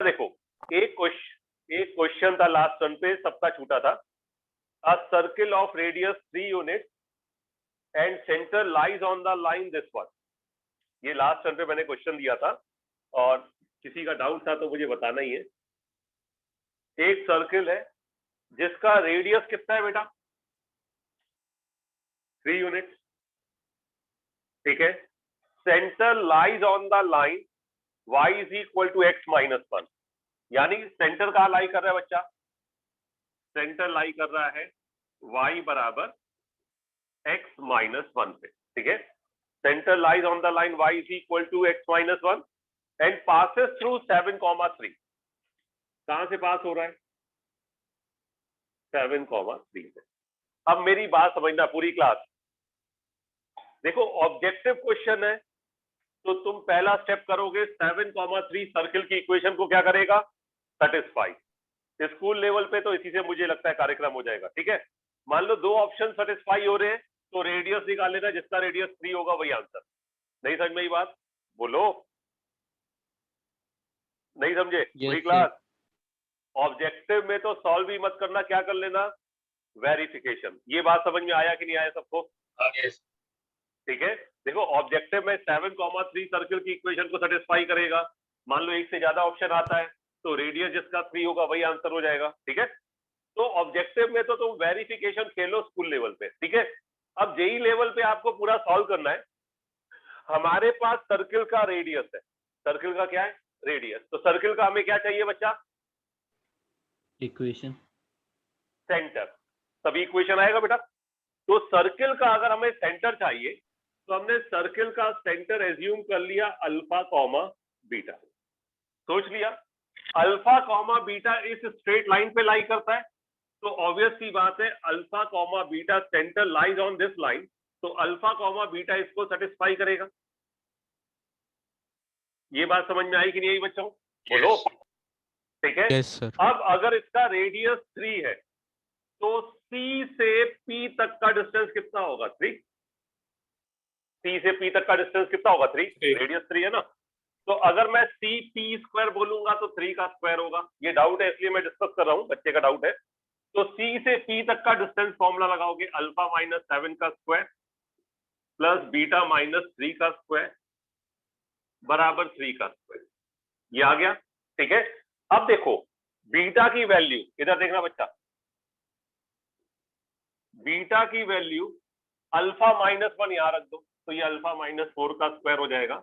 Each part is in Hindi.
देखो एक क्वेश्चन था लास्ट टर्न पे, सबका छूटा था। अ circle of radius 3 unit and centre lies on the line this one. ये लास्ट टर्न पे मैंने क्वेश्चन दिया था और किसी का डाउट था तो मुझे बताना ही है। एक सर्किल है जिसका रेडियस कितना है बेटा? 3 यूनिट, ठीक है। Centre lies on the line y is equal to x minus 1, यानी सेंटर कहाँ लाई कर रहा है बच्चा? सेंटर लाई कर रहा है y बराबर x माइनस 1 पे, ठीक है। Centre lies on the line y is equal to x minus 1 and passes through 7,3। कहां से पास हो रहा है? 7,3 से। अब मेरी बात समझना पूरी क्लास। देखो ऑब्जेक्टिव क्वेश्चन है तो तुम पहला स्टेप करोगे 7,3 सर्किल की इक्वेशन को क्या करेगा? सेटिस्फाई। स्कूल लेवल पे तो इसी से मुझे लगता है कार्यक्रम हो जाएगा, ठीक है। मान लो दो ऑप्शन सेटिस्फाई हो रहे हैं तो रेडियस निकाल लेना, जिसका रेडियस 3 होगा वही आंसर। नहीं समझ में ये बात? बोलो, नहीं समझे? पूरी क्लास। ऑब्जेक्टिव में तो सॉल्व ही मत करना, क्या कर लेना? वेरिफिकेशन। ये बात समझ में आया कि नहीं आया सबको? ठीक है। देखो ऑब्जेक्टिव में 7,3 सर्किल की इक्वेशन को सेटिस्फाई करेगा। मान लो एक से ज्यादा ऑप्शन आता है तो रेडियस जिसका 3 होगा वही आंसर हो जाएगा, ठीक है। तो ऑब्जेक्टिव में तो तुम वेरिफिकेशन खेलो स्कूल लेवल पे, ठीक है। अब जेई लेवल पे आपको पूरा सॉल्व करना है। हमारे पास सर्किल का रेडियस है, सर्किल का क्या है? रेडियस। तो सर्किल का हमें क्या चाहिए बच्चा? Equation, centre. तभी इक्वेशन आएगा बेटा। तो सर्किल का अगर हमें सेंटर चाहिए तो हमने सर्किल का सेंटर एज्यूम कर लिया अल्फा कॉमा बीटा। सोच लिया अल्फा कॉमा बीटा इस स्ट्रेट लाइन पे लाई करता है, तो ऑब्वियस सी बात है alpha comma beta centre lies on this line, तो अल्फा कॉमा बीटा इसको सेटिस्फाई करेगा। ये बात समझ में आई कि नहीं आई बच्चों? बोलो। ठीक है। Yes sir. अब अगर इसका रेडियस 3 है तो C से P तक का डिस्टेंस कितना होगा? 3। C से P तक का डिस्टेंस कितना होगा? 3। रेडियस 3 है ना। तो अगर मैं C P स्क्वायर बोलूंगा तो 3 का स्क्वायर होगा। ये डाउट है इसलिए मैं डिस्कस कर रहा हूं, बच्चे का डाउट है। तो C से P तक का डिस्टेंस फॉर्मूला लगाओगे अल्फा माइनस 7 का स्क्वायर प्लस बीटा माइनस 3 का स्क्वायर बराबर 3 का स्क्वायर। ये आ गया, ठीक है। अब देखो बीटा की वैल्यू, इधर देखना बच्चा, बीटा की वैल्यू अल्फा माइनस 1 यहां रख दो तो ये अल्फा माइनस 4 का स्क्वायर हो जाएगा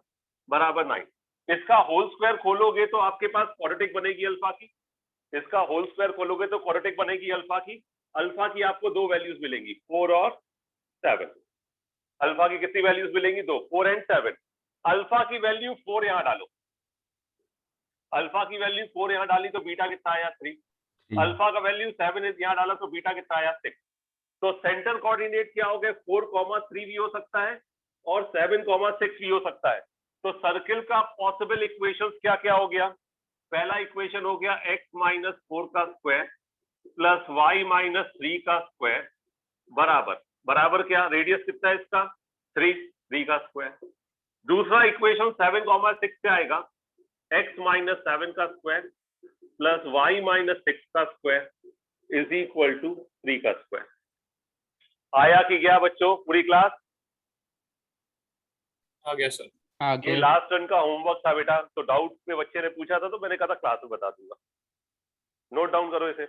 बराबर 9। इसका होल स्क्वायर खोलोगे तो आपके पास क्वाड्रेटिक बनेगी अल्फा की। इसका होल स्क्वायर खोलोगे तो क्वाड्रेटिक बनेगी अल्फा की। अल्फा की आपको दो वैल्यूज मिलेंगी, 4 और 7। अल्फा की कितनी वैल्यूज मिलेंगी? दो, 4 एंड 7। अल्फा की वैल्यू 4 यहां डालो, अल्फा की वैल्यू 4 यहां डाली तो बीटा कितना आया? 3। अल्फा का वैल्यू 7 यहां डाला तो बीटा कितना आया? 6। तो सेंटर कोऑर्डिनेट क्या हो गया? 4,3 भी हो सकता है और 7,6 भी हो सकता है। तो सर्किल का पॉसिबल इक्वेशंस क्या क्या हो गया? पहला इक्वेशन हो गया x माइनस 4 का स्क्वायर प्लस y माइनस 3 का स्क्वायर बराबर बराबर क्या? रेडियस कितना है इसका? 3 का स्क्वायर। दूसरा इक्वेशन 7,6 से आएगा x माइनस 7 का स्क्वायर प्लस y माइनस 6 का स्क्वायर इज इक्वल टू 3 का स्क्वायर। आया कि गया बच्चों पूरी क्लास? आ गया सर। ये लास्ट टर्न का होमवर्क था बेटा, तो डाउट में बच्चे ने पूछा था तो मैंने कहा था क्लास में बता दूंगा। नोट डाउन करो इसे।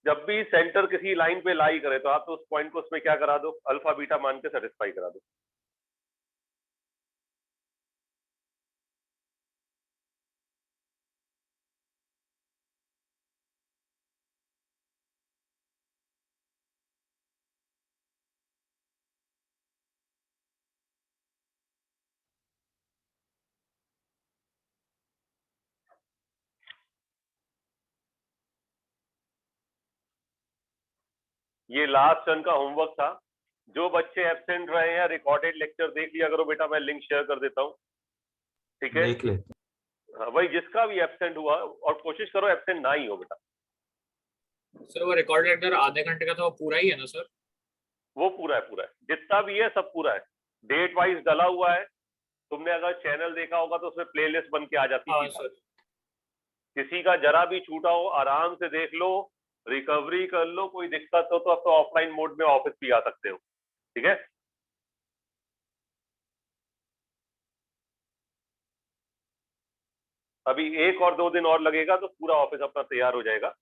जब भी सेंटर किसी लाइन पे लाई करे तो आप तो उस पॉइंट को उसमें क्या करा दो? अल्फा बीटा मान के सेटिस्फाई करा दो। ये लास्ट टर्न का होमवर्क था। जो बच्चे एब्सेंट रहे हैं रिकॉर्डेड लेक्चर देख लिया करो बेटा, मैं लिंक शेयर कर देता हूँ, ठीक है। देख ले। हाँ भाई, जिसका भी एब्सेंट हुआ और कोशिश करो एब्सेंट ना ही हो बेटा। सर वो रिकॉर्ड लेक्चर आधे घंटे का तो पूरा ही है ना सर? वो पूरा है, पूरा है, जितना भी है सब पूरा है। डेट वाइज डला हुआ है तुमने अगर चैनल देखा होगा तो उसमें प्लेलिस्ट बन के आ जाती हाँ थी। सर। किसी का जरा भी छूटा हो आराम से देख लो, रिकवरी कर लो, कोई दिक्कत हो तो अब तो ऑफलाइन मोड में ऑफिस भी आ सकते हो। ठीक है, अभी 1 और 2 दिन और लगेगा तो पूरा ऑफिस अपना तैयार हो जाएगा।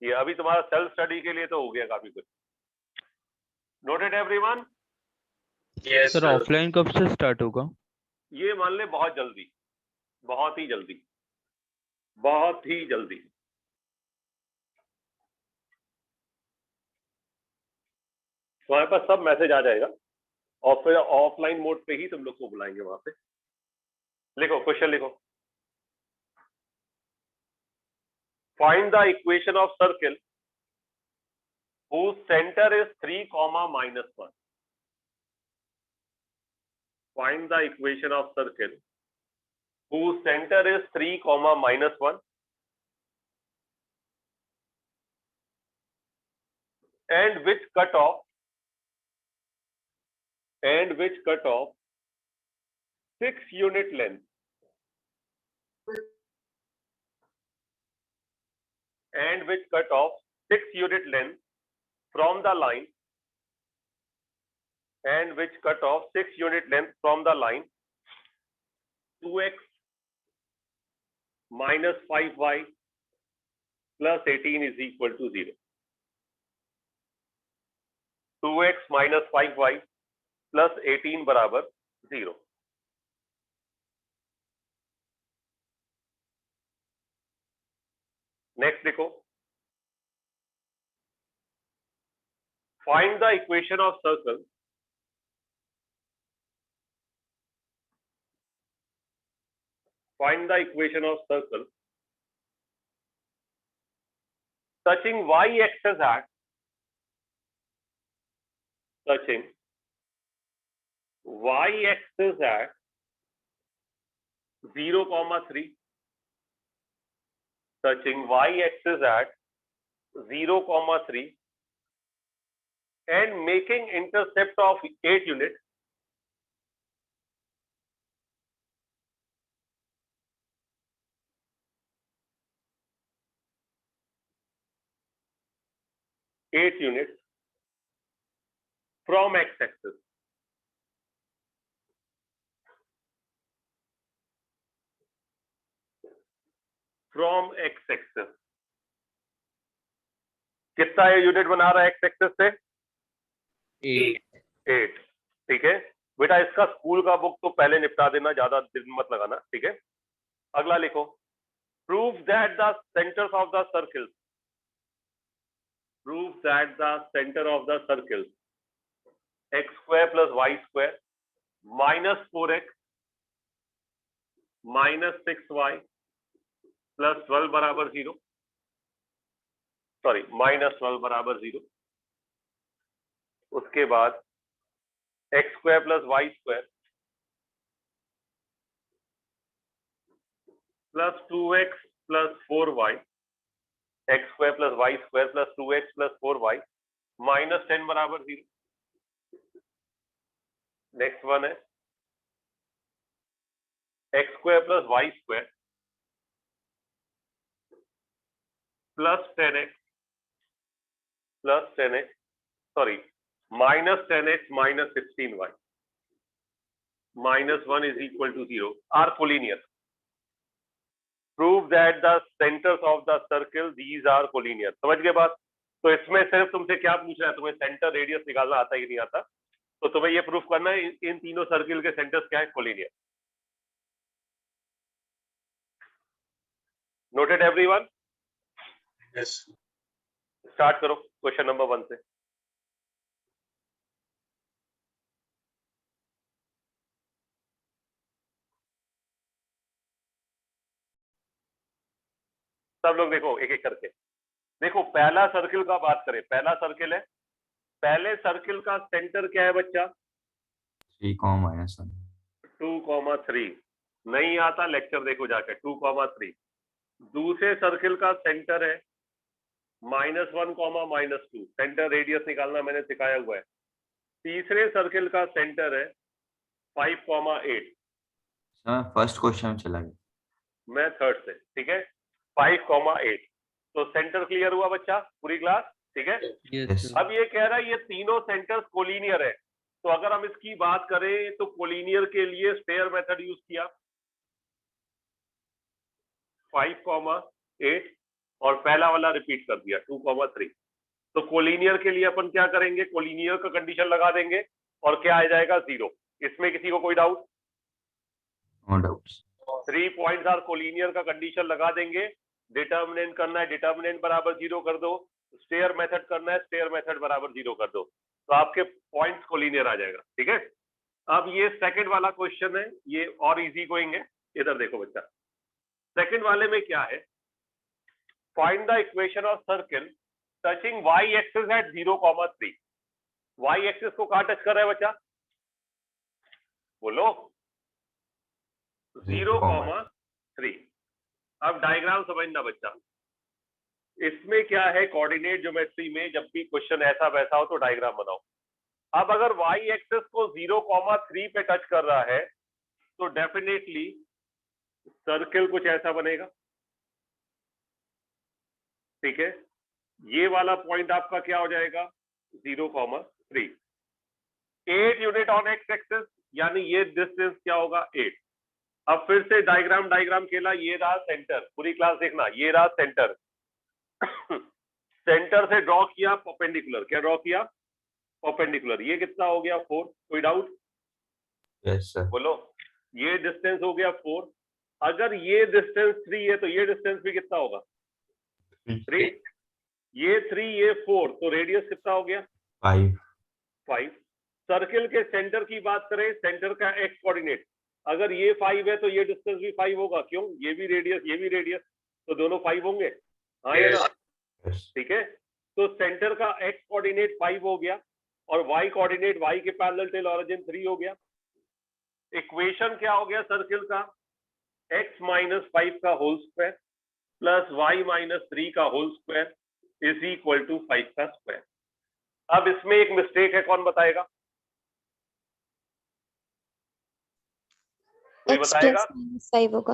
ये अभी तुम्हारा सेल्फ स्टडी के लिए तो हो गया काफी कुछ। Noted everyone? Yes sir sir. Offline कब से स्टार्ट होगा? ये मान ले बहुत जल्दी, बहुत ही जल्दी, बहुत ही जल्दी। तुम्हारे पास सब मैसेज आ जाएगा और फिर ऑफलाइन मोड पे ही तुम लोग को बुलाएंगे वहां पे। लिखो, क्वेश्चन लिखो। Find the equation of circle whose center is 3, -1. Find the equation of circle whose center is 3, -1 and which cutoff 6 unit length and which cutoff 6 unit length from the line and which cutoff 6 unit length from the line 2x minus 5y plus 18 is equal to 0. 2x minus 5y plus 18 बराबर 0. नेक्स्ट लिखो, find the equation of circle touching y-axis at 0,3, touching y-axis at 0,3 and making intercept of 8 units. From x-axis. From x-axis. कितना यूनिट बना रहा है एक्स एक्सिस से? 8। ठीक है बेटा, इसका स्कूल का बुक तो पहले निपटा देना, ज्यादा दिन मत लगाना। ठीक है, अगला लिखो, prove that the centres of the circle x square plus y square minus 4x minus 6y plus 12 बराबर 0, सॉरी माइनस 12 बराबर 0। उसके बाद x square plus y square plus 2x plus 4y, x square plus y square plus 2x plus 4y minus 10 बराबर 0। नेक्स्ट वन है x square plus y square plus 10x sorry minus 10x minus 16y minus 1 is equal to 0 are collinear. Prove that the centers of the circle these are collinear. समझ गए बात? तो इसमें सिर्फ तुमसे क्या पूछ रहा है, तुम्हें सेंटर रेडियस निकालना आता है कि नहीं आता, तो तुम्हें ये प्रूफ करना है इन तीनों सर्किल के सेंटर्स क्या है, collinear. Noted everyone? Yes. Start करो क्वेश्चन नंबर 1 से। सब लोग देखो एक एक करके। देखो पहला सर्किल का बात करें, पहला सर्किल है, पहले सर्किल का सेंटर क्या है बच्चा? 3,-1 2,3 नहीं आता, लेक्चर देखो जाके 2,3। दूसरे सर्किल का सेंटर है -1, -2, सेंटर रेडियस निकालना मैंने सिखाया हुआ है। तीसरे सर्किल का सेंटर है 5,8। सर फर्स्ट क्वेश्चन चला गया। मैं थर्ड से, ठीक है। 5,8 तो सेंटर क्लियर हुआ बच्चा, पूरी क्लास, ठीक है। Yes Yes. सर। अब ये कह रहा है ये तीनों सेंटर्स कोलिनियर है, तो अगर हम इसकी बात करें तो कोलिनियर के लिए स्टेयर मेथड यूज किया 5,8 और पहला वाला रिपीट कर दिया 2,3। तो कोलिनियर के लिए अपन क्या करेंगे, कोलिनियर का कंडीशन लगा देंगे और क्या आ जाएगा 0। इसमें किसी को कोई doubt? No doubts. 3 points are collinear का कंडीशन लगा देंगे। डिटर्मिनेंट करना है, डिटर्मिनेंट बराबर 0 कर दो। स्टेयर मेथड करना है, स्टेयर मेथड बराबर 0 कर दो, तो आपके पॉइंट्स कोलिनियर आ जाएगा, ठीक है। अब ये सेकंड वाला क्वेश्चन है, ये और इजी गोइंग है। इधर देखो बच्चा, सेकंड वाले में क्या है, find the equation of circle touching y axis at 0,3। y axis को कहां टच कर रहा है बच्चा, बोलो? 0,3। अब डायग्राम समझना बच्चा, इसमें क्या है, कोऑर्डिनेट ज्योमेट्री में जब भी क्वेश्चन ऐसा वैसा हो तो डायग्राम बनाओ। अब अगर y एक्सिस को 0,3 पे टच कर रहा है तो डेफिनेटली सर्किल कुछ ऐसा बनेगा, ठीक है। ये वाला पॉइंट आपका क्या हो जाएगा 0,3। 8 यूनिट ऑन एक्स एक्सिस, यानी ये डिस्टेंस क्या होगा 8। अब फिर से डायग्राम खेला, ये रहा सेंटर, पूरी क्लास देखना, ये रहा सेंटर। सेंटर से ड्रॉ किया परपेंडिकुलर, क्या ड्रॉ किया, परपेंडिकुलर। ये कितना हो गया 4, कोई डाउट? Yes sir. बोलो, ये डिस्टेंस हो गया 4। अगर ये डिस्टेंस 3 है तो ये डिस्टेंस भी कितना होगा 3। ये 3 ये 4, तो रेडियस कितना हो गया 5। सर्किल के सेंटर की बात करें, सेंटर का एक्स कोऑर्डिनेट, अगर ये 5 है तो ये डिस्टेंस भी 5 होगा, क्यों, ये भी रेडियस ये भी रेडियस, तो दोनों 5 होंगे, हाँ या ना, ठीक है। तो सेंटर का एक्स कोऑर्डिनेट 5 हो गया और वाई कोऑर्डिनेट वाई के पैरेलल टिल ऑरिजिन 3 हो गया। इक्वेशन क्या हो गया सर्किल का, x माइनस 5 का whole square plus y minus 3 का whole square is equal to 5 का स्क्वायर। अब इसमें एक मिस्टेक है, कौन बताएगा, कोई बताएगा? -5 होगा।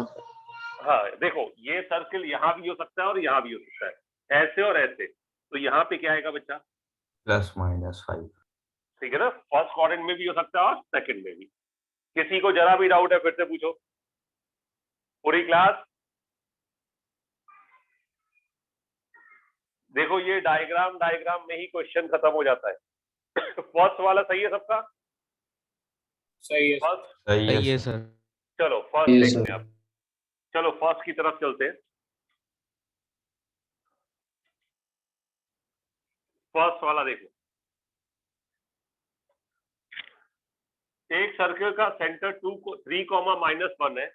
हाँ देखो, ये सर्किल यहाँ भी हो सकता है और यहाँ भी हो सकता है, ऐसे और ऐसे, तो यहाँ पे क्या आएगा बच्चा +-5। ठीक है ना, फर्स्ट क्वाड्रेंट में भी हो सकता है और सेकंड में भी। किसी को जरा भी डाउट है फिर से पूछो, पूरी क्लास। देखो ये डायग्राम में ही क्वेश्चन खत्म हो जाता है। फर्स्ट वाला सही है सबका? सही है। फर्स्ट सही है सर। चलो फर्स्ट Yes, देखते हैं अब। चलो फर्स्ट की तरफ चलते हैं। फर्स्ट वाला देखो, एक सर्किल का सेंटर 3,-1 है,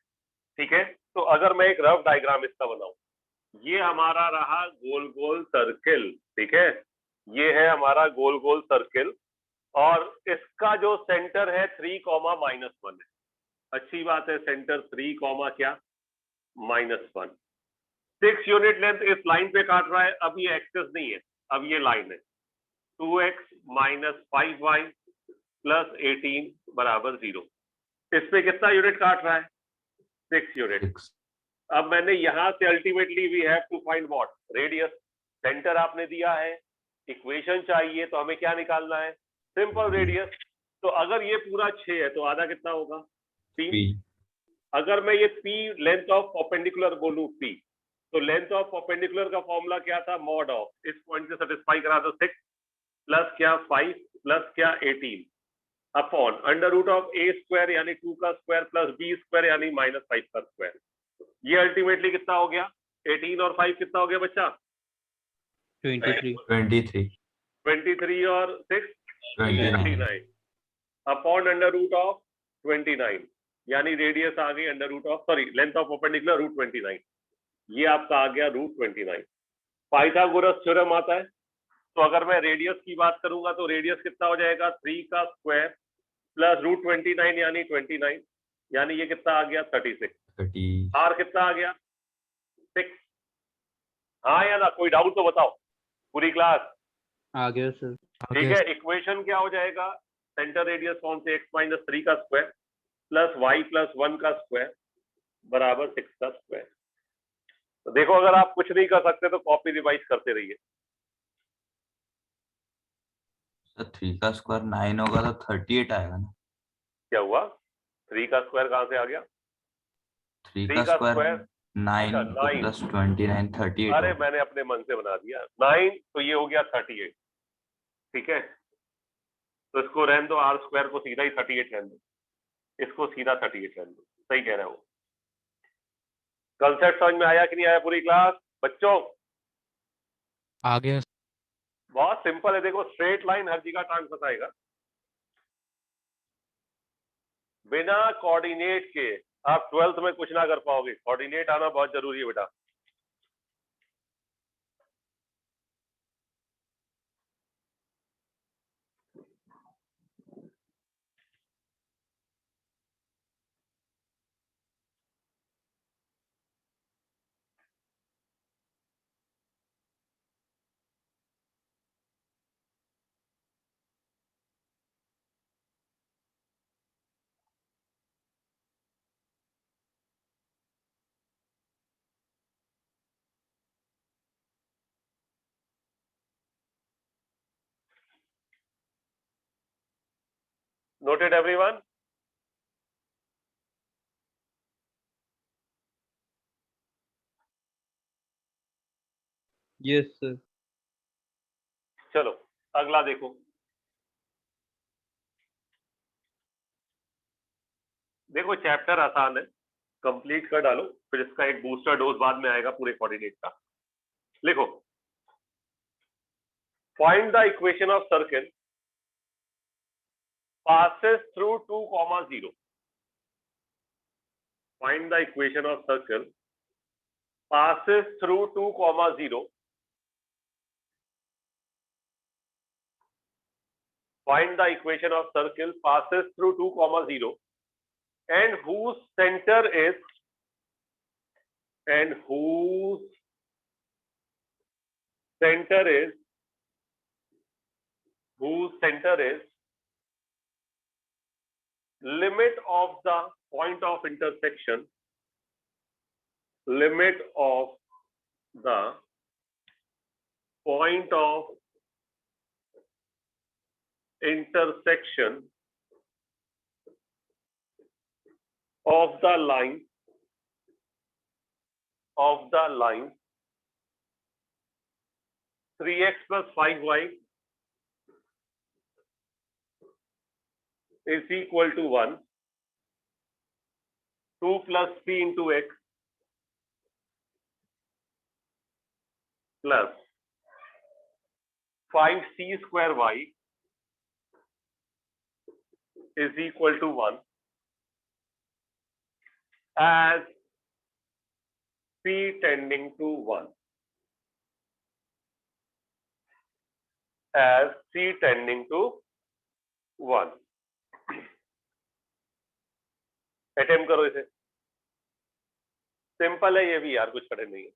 ठीक है। तो अगर मैं एक रफ डायग्राम इसका बनाऊं, ये हमारा रहा गोल गोल सर्किल, ठीक है, ये है हमारा गोल गोल सर्किल और इसका जो सेंटर है 3,-1 है। अच्छी बात है, सेंटर 3, क्या -1। 6 यूनिट लेंथ इस लाइन पे काट रहा है, अब ये एक्सेस नहीं है, अब ये लाइन है। 2x - 5y + 18 = 0। इस पे कितना यूनिट काट रहा है 6 यूनिट। अब मैंने यहां से ultimately we have to find what, radius. Centre आपने दिया है, इक्वेशन चाहिए, तो हमें क्या निकालना है, सिंपल रेडियस। तो अगर ये पूरा 6 है तो आधा कितना होगा 3। अगर मैं ये p लेंथ ऑफ परपेंडिकुलर बोलूं p, तो लेंथ ऑफ परपेंडिकुलर का फॉर्मूला क्या था, मॉड ऑफ, इस पॉइंट से सेटिस्फाई करा दो 6 प्लस क्या 5 प्लस क्या 18 अपॉन √a² यानी 2 का स्क्वायर प्लस b² यानी -5 का स्क्वायर। ये अल्टीमेटली कितना हो गया 18 और 5 कितना हो गया बच्चा 23 और 6 29 अपॉन √29 यानी रेडियस आ गई लेंथ ऑफ परपेंडिकुलर √29। ये आपका आ गया √29। पाइथागोरस थ्योरम आता है, तो अगर मैं रेडियस की बात करूंगा तो रेडियस कितना हो जाएगा 3 का स्क्वायर प्लस √29 यानी 29, यानी ये कितना आ गया 36। आर कितना आ गया 6। हाँ या ना, कोई डाउट तो बताओ पूरी क्लास। आ गया सर। ठीक है, इक्वेशन क्या हो जाएगा, सेंटर रेडियस कौन से x - 3 का स्क्वायर प्लस वाई प्लस 1 का स्क्वायर बराबर 6 का स्क्वायर। तो देखो अगर आप कुछ नहीं कर सकते तो कॉपी रिवाइज करते रहिए। सर 3 का स्क्वायर 9 होगा तो 38 आएगा ना। क्या हुआ? 3 का स्क्वायर कहाँ से आ गया? 3 3 का का स्क्वायर स्क्वायर 9 अच्छा 9। प्लस 29 38 अरे होगा। मैंने अपने मन से बना दिया 9, तो ये हो गया 38। ठीक है, तो इसको रहने दो, आर स्क्वायर को सीधा ही 38 रहने दो, इसको सीधा 38 रहने दो। सही कह रहे हो। कंसेप्ट समझ में आया कि नहीं आया पूरी क्लास बच्चों? आ गया बहुत सिंपल है। देखो स्ट्रेट लाइन हर जगह टांग फंसाएगा। बिना कोऑर्डिनेट के आप 12th में कुछ ना कर पाओगे। कोऑर्डिनेट आना बहुत जरूरी है बेटा। Noted everyone? Yes sir. चलो अगला देखो। देखो चैप्टर आसान है, कंप्लीट कर डालो, फिर इसका एक बूस्टर डोज बाद में आएगा पूरे कोऑर्डिनेट का। लिखो, find the equation of circle passes through 2, 0. Find the equation of circle passes through 2, 0. Find the equation of circle passes through 2, 0 and whose center is limit of the point of intersection of the line 3x plus 5y is equal to 1, 2 plus 3 into x plus 5c square y is equal to 1 as p tending to 1. As c tending to 1. Attempt करो इसे। सिंपल है ये भी यार, कुछ कठिन नहीं है।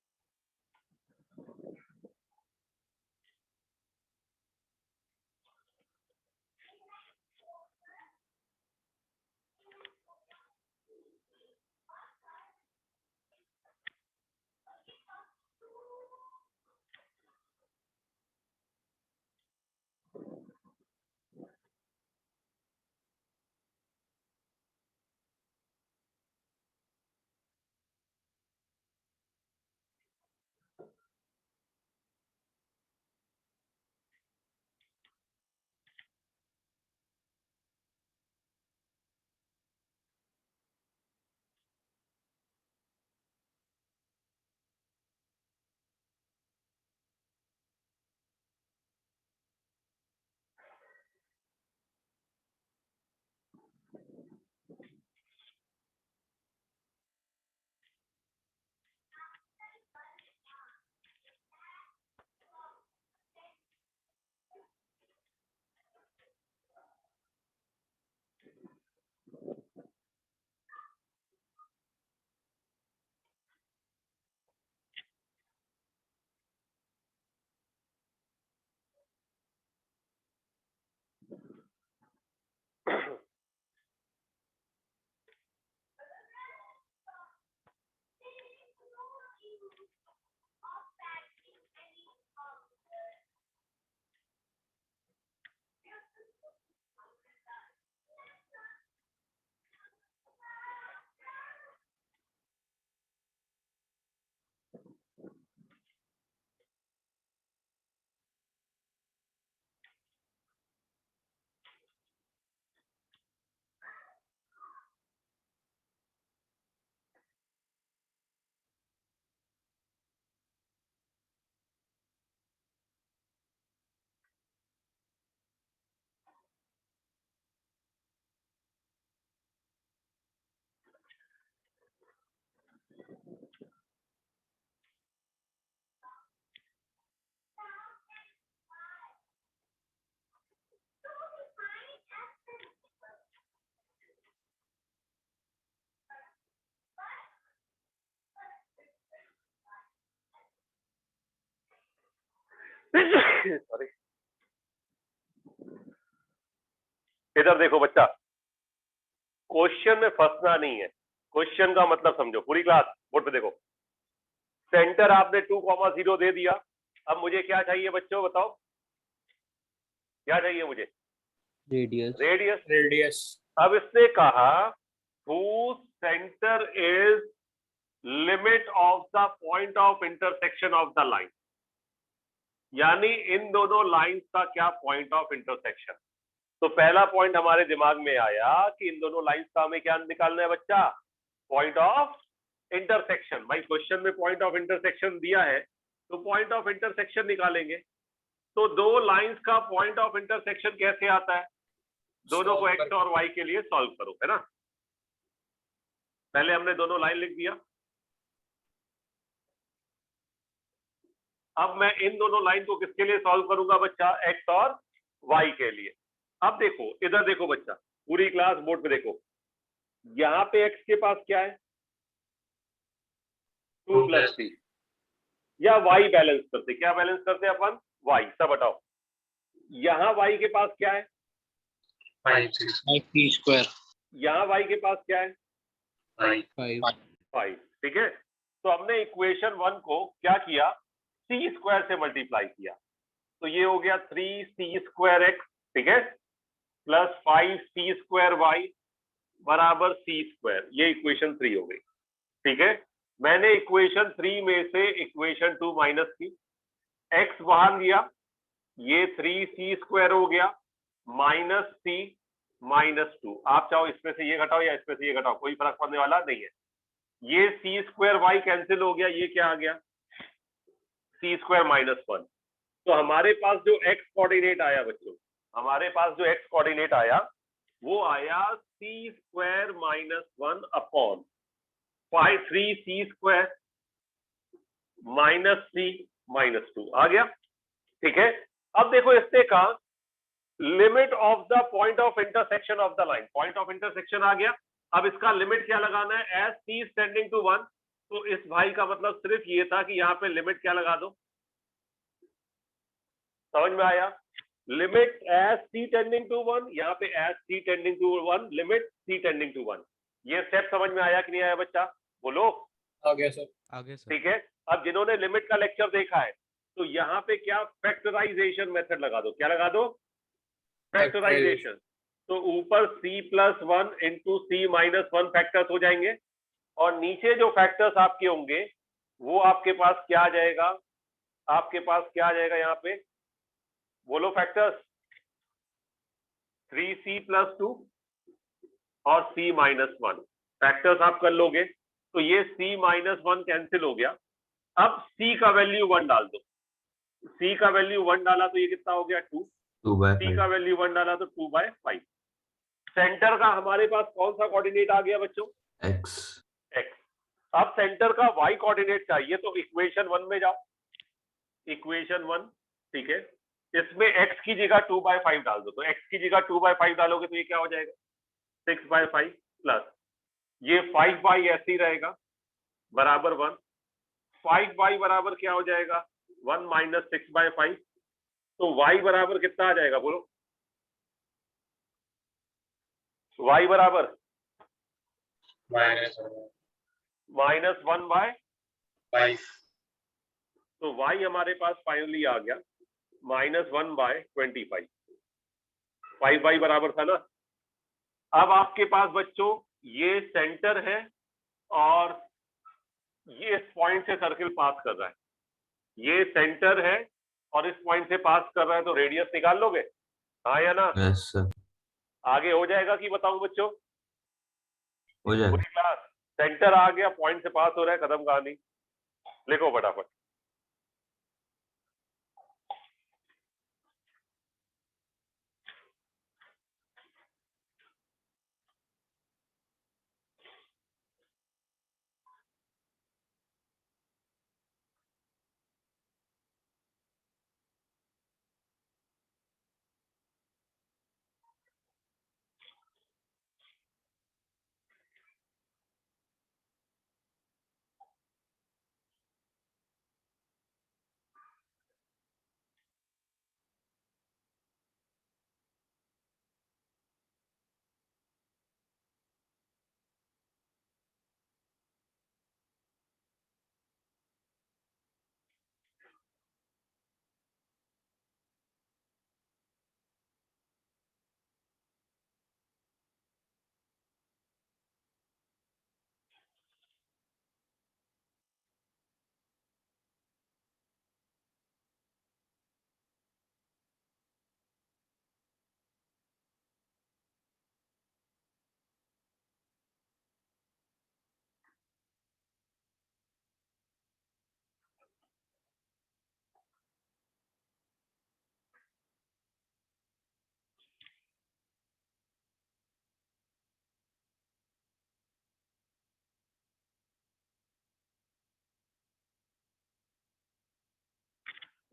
सॉरी, इधर देखो बच्चा, क्वेश्चन में फंसना नहीं है। क्वेश्चन का मतलब समझो। पूरी क्लास बोर्ड पे देखो, सेंटर आपने 2,0 दे दिया। अब मुझे क्या चाहिए बच्चों, बताओ क्या चाहिए मुझे? रेडियस। रेडियस। रेडियस। अब इसने कहा whose center is limit of the point of intersection of the line, यानी इन दोनों लाइंस का क्या पॉइंट ऑफ इंटरसेक्शन। तो पहला पॉइंट हमारे दिमाग में आया कि इन दोनों लाइंस का हमें क्या निकालना है बच्चा? Point of intersection. भाई क्वेश्चन में पॉइंट ऑफ इंटरसेक्शन दिया है तो पॉइंट ऑफ इंटरसेक्शन निकालेंगे। तो दो लाइंस का पॉइंट ऑफ इंटरसेक्शन कैसे आता है? दोनों को एक्स और वाई के लिए सॉल्व करो, है ना। पहले हमने दोनों लाइन लिख दिया। अब मैं इन दोनों लाइन को किसके लिए सॉल्व करूंगा बच्चा? एक्स और वाई के लिए। अब देखो, इधर देखो बच्चा, पूरी क्लास बोर्ड पे देखो, यहां पे एक्स के पास क्या है? 2 + 3, या वाई बैलेंस करते, क्या बैलेंस करते अपन? वाई। सब हटाओ। यहां वाई के पास क्या है? 5 यहां वाई के पास क्या है? 5 5। ठीक है, तो हमने इक्वेशन 1 को क्या किया? c² से मल्टीप्लाई किया। तो ये हो गया 3c² x, ठीक है, प्लस 5c² y बराबर c²। ये इक्वेशन 3 हो गई। ठीक है, मैंने इक्वेशन 3 में से इक्वेशन 2 माइनस की, x बाहर लिया, ये 3c² हो गया, माइनस c माइनस 2। आप चाहो इसमें से ये घटाओ या इसमें से ये घटाओ, कोई फर्क पड़ने वाला नहीं है। ये c² y कैंसिल हो गया, ये क्या आ गया? c² -1। तो हमारे पास जो x कोऑर्डिनेट आया बच्चों, हमारे पास जो x कोऑर्डिनेट आया वो आया c² -1 अपॉन 3c² -c -2 आ गया। ठीक है, अब देखो इसने कहा limit of the point of intersection of the line. Point of intersection आ गया। अब इसका लिमिट क्या लगाना है? As c is tending to 1। तो इस भाई का मतलब सिर्फ ये था कि यहाँ पे लिमिट क्या लगा दो। समझ में आया? Limit as c tending to 1, यहाँ पे as c tending to 1, limit c tending to 1। ये स्टेप समझ में आया कि नहीं आया बच्चा? बोलो। आ गया सर। आगे सर। ठीक है, अब जिन्होंने लिमिट का लेक्चर देखा है तो यहाँ पे क्या फैक्टराइजेशन मेथड लगा दो। क्या लगा दो? फैक्टराइजेशन। तो ऊपर c+1 इंटू c -1 फैक्टर्स हो जाएंगे, और नीचे जो फैक्टर्स आपके होंगे वो आपके पास क्या आ जाएगा? आपके पास क्या आ जाएगा यहाँ पे? बोलो फैक्टर्स। 3c+2 और c -1 फैक्टर्स आप कर लोगे तो ये c -1 कैंसिल हो गया। अब c का वैल्यू 1 डाल दो। c का वैल्यू 1 डाला तो ये कितना हो गया? 2। 2/5 c का वैल्यू 1 डाला तो 2/5। सेंटर का हमारे पास कौन सा कोऑर्डिनेट आ गया बच्चों? x। x। अब सेंटर का y कोऑर्डिनेट चाहिए तो इक्वेशन 1 में जाओ। इक्वेशन 1, ठीक है, इसमें x की जगह 2/5 डाल दो। तो x की जगह 2/5 डालोगे तो ये क्या हो जाएगा? 6/5 प्लस ये 5y ऐसे ही रहेगा बराबर 1। 5y बराबर क्या हो जाएगा? 1 - 6/5। तो y बराबर कितना आ जाएगा? बोलो। y बराबर -1/5। तो y हमारे पास फाइनली आ गया -1/25। 5y बराबर था ना। अब आपके पास बच्चों ये सेंटर है और ये इस पॉइंट से सर्किल पास कर रहा है। ये सेंटर है और इस पॉइंट से पास कर रहा है, तो रेडियस निकाल लोगे? हाँ या ना? यस सर, आगे हो जाएगा कि बताऊं बच्चों? हो जाएगा। पूरी क्लास, सेंटर आ गया, पॉइंट से पास हो रहा है, खत्म कहानी। लिखो फटाफट।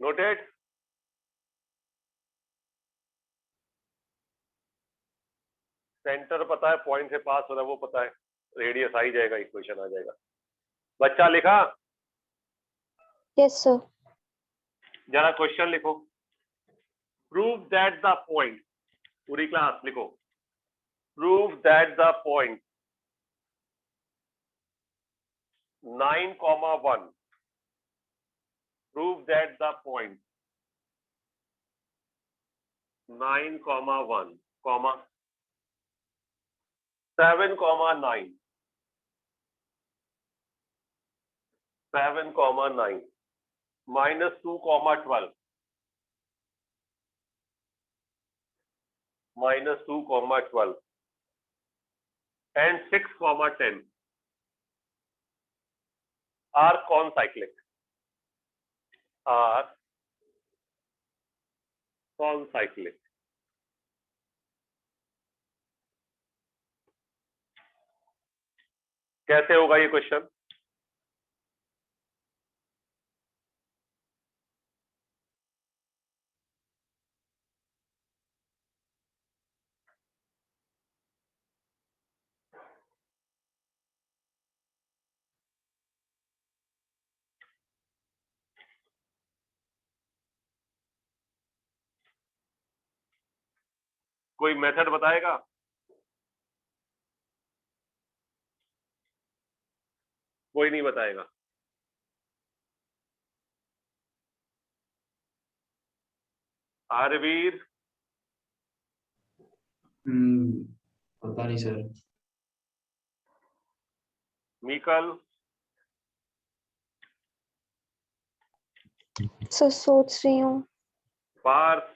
नोटेड? सेंटर पता है, पॉइंट से पास हो रहा है वो पता है, रेडियस आ ही जाएगा, इक्वेशन आ जाएगा। बच्चा लिखा? Yes sir. जरा क्वेश्चन लिखो। प्रूव दैट द पॉइंट, पूरी क्लास लिखो, prove that the point 9,1, prove that the point 9,1, 7,9, 7,9, -2,12, -2,12 and 6,10 are concyclic. Are concyclic. कैसे होगा ये क्वेश्चन? कोई मेथड बताएगा? कोई नहीं बताएगा। आरवीर? पता नहीं सर। मीकल? सर सोच रही हूँ। पार्थ?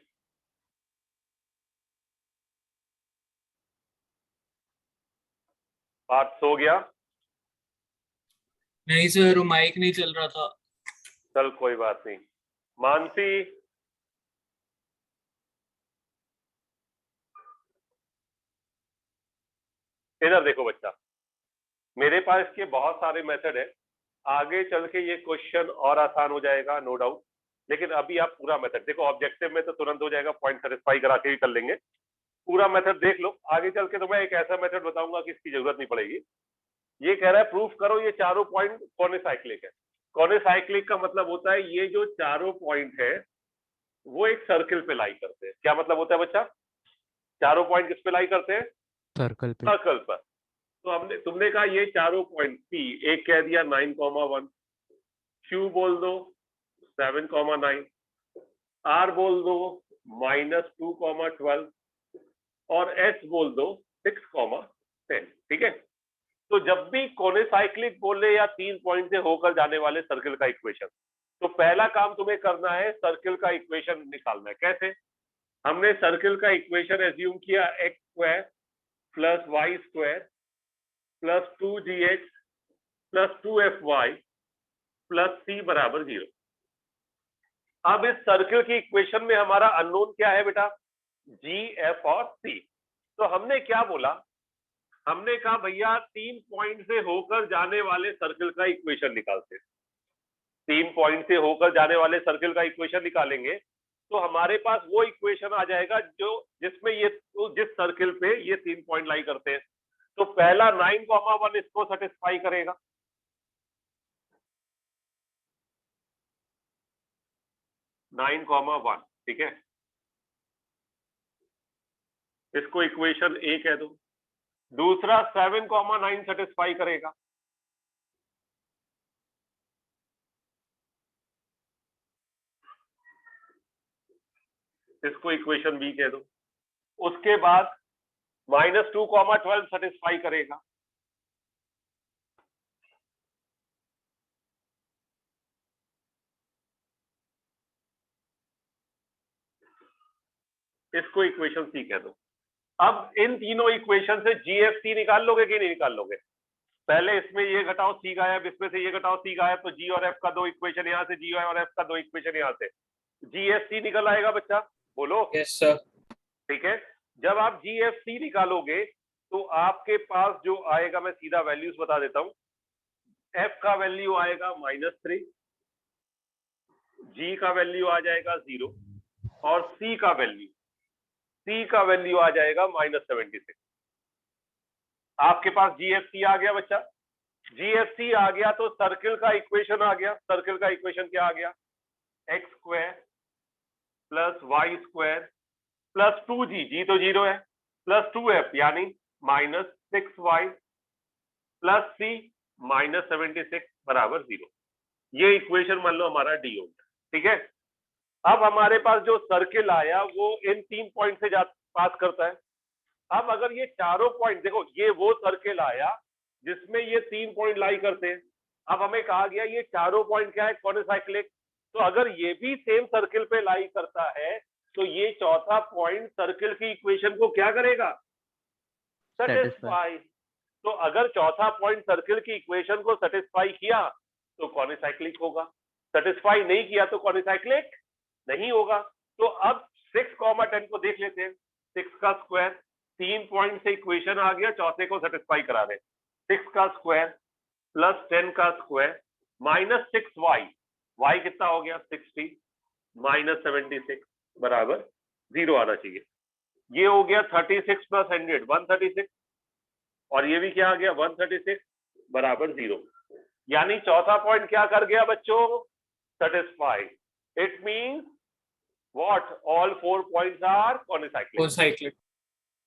पार्थ सो गया? नहीं सर, माइक नहीं चल रहा था। चल कोई बात नहीं। मानसी? इधर देखो बच्चा, मेरे पास इसके बहुत सारे मेथड है, आगे चल के ये क्वेश्चन और आसान हो जाएगा नो डाउट, लेकिन अभी आप पूरा मेथड देखो। ऑब्जेक्टिव में तो तुरंत हो जाएगा, पॉइंट सेटिस्फाई करा के ही कर लेंगे। पूरा मेथड देख लो, आगे चल के तो मैं एक ऐसा मेथड बताऊंगा कि इसकी जरूरत नहीं पड़ेगी। ये कह रहा है प्रूफ करो ये चारों पॉइंट कॉनिसाइक्लिक है। कॉनिसाइक्लिक का मतलब होता है ये जो चारों पॉइंट है वो एक सर्किल पे लाई करते हैं। क्या मतलब होता है बच्चा? चारों पॉइंट किस पे लाई करते हैं? सर्कल पे। सर्कल पर। तो तुमने कहा ये चारों पॉइंट पी, एक कह दिया 9,1, क्यू बोल दो 7,9, आर बोल दो -2,12 और एस बोल दो 6,10। ठीक है, तो जब भी कोनिसाइक्लिक बोले या 3 पॉइंट से होकर जाने वाले सर्किल का इक्वेशन, तो पहला काम तुम्हें करना है सर्किल का इक्वेशन निकालना है। कैसे? हमने सर्किल का इक्वेशन एज्यूम किया x² + y² + 2gh + 2fy + c = 0। अब इस सर्किल की इक्वेशन में हमारा अननोन क्या है बेटा? g, f और c। तो हमने क्या बोला? हमने कहा भैया 3 पॉइंट से होकर जाने वाले सर्किल का इक्वेशन निकालते हैं। 3 पॉइंट से होकर जाने वाले सर्किल का इक्वेशन निकालेंगे तो हमारे पास वो इक्वेशन आ जाएगा जो जिसमें ये जिस सर्किल पे ये 3 पॉइंट लाई करते हैं। तो पहला 9,1 इसको सेटिस्फाई करेगा, 9,1। ठीक है, इसको इक्वेशन ए कह दो। दूसरा 7,9 सेटिस्फाई करेगा, इसको इक्वेशन बी कह दो। उसके बाद -2,12 सेटिस्फाई करेगा, इसको इक्वेशन सी कह दो। अब इन तीनों इक्वेशन से जीएफसी निकाल लोगे कि नहीं निकाल लोगे? पहले इसमें ये घटाओ सी गायब, इसमें से ये घटाओ सी गायब, तो जी और एफ का 2 इक्वेशन यहाँ से, जी और एफ का 2 इक्वेशन यहाँ से, जीएफसी निकल आएगा बच्चा, बोलो। Yes sir. ठीक है, जब आप जीएफसी निकालोगे तो आपके पास जो आएगा, मैं सीधा वैल्यूज बता देता हूं। एफ का वैल्यू आएगा -3, जी का वैल्यू आ जाएगा 0 और सी का वैल्यू आ जाएगा -76। आपके पास जीएफसी आ गया बच्चा। जीएफसी आ गया तो सर्किल का इक्वेशन आ गया। सर्किल का इक्वेशन क्या आ गया? X square plus y square plus 2g, जी तो 0 है, प्लस 2f यानी -6y प्लस सी -76 बराबर 0। ये इक्वेशन मान लो हमारा डी हो गया। ठीक है, अब हमारे पास जो सर्किल आया वो इन 3 पॉइंट से पास करता है। अब अगर ये चारों पॉइंट देखो, ये वो सर्किल आया जिसमें ये 3 पॉइंट लाई करते हैं। अब हमें कहा गया ये चारों पॉइंट क्या है? कॉनिसाइक्लिक। तो अगर ये भी सेम सर्किल पे लाई करता है तो ये चौथा पॉइंट सर्किल की इक्वेशन को क्या करेगा? सेटिस्फाई। तो अगर चौथा पॉइंट सर्किल की इक्वेशन को सेटिस्फाई किया तो कॉनिसाइक्लिक होगा, सेटिस्फाई नहीं किया तो कॉनिसाइक्लिक नहीं होगा। तो अब 6, 10 को देख लेते हैं। 6 का स्क्वायर, 3 पॉइंट से इक्वेशन आ गया, चौथे को सेटिस्फाई करा दे। 6 का स्क्वायर प्लस 10 का स्क्वायर -6y, y कितना हो गया? 60 -76 बराबर 0 आना चाहिए। ये हो गया 36 प्लस 100 136, और ये भी क्या आ गया? 136 बराबर 0। यानी चौथा पॉइंट क्या कर गया बच्चों? Satisfy. It means what? All 4 points are concyclic. Cocyclic.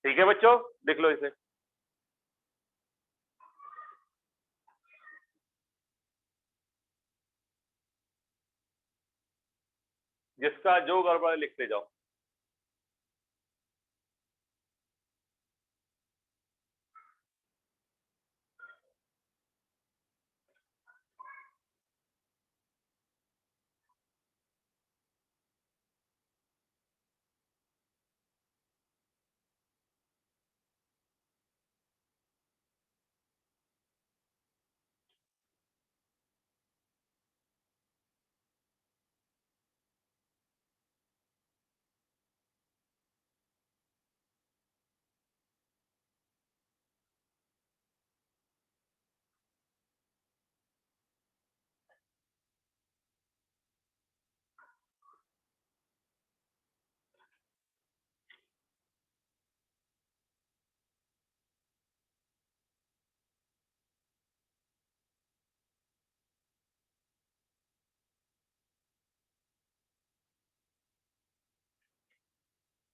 ठीक है बच्चों, लिख लो इसे। जिसका जो गड़बड़ है लिखते जाओ।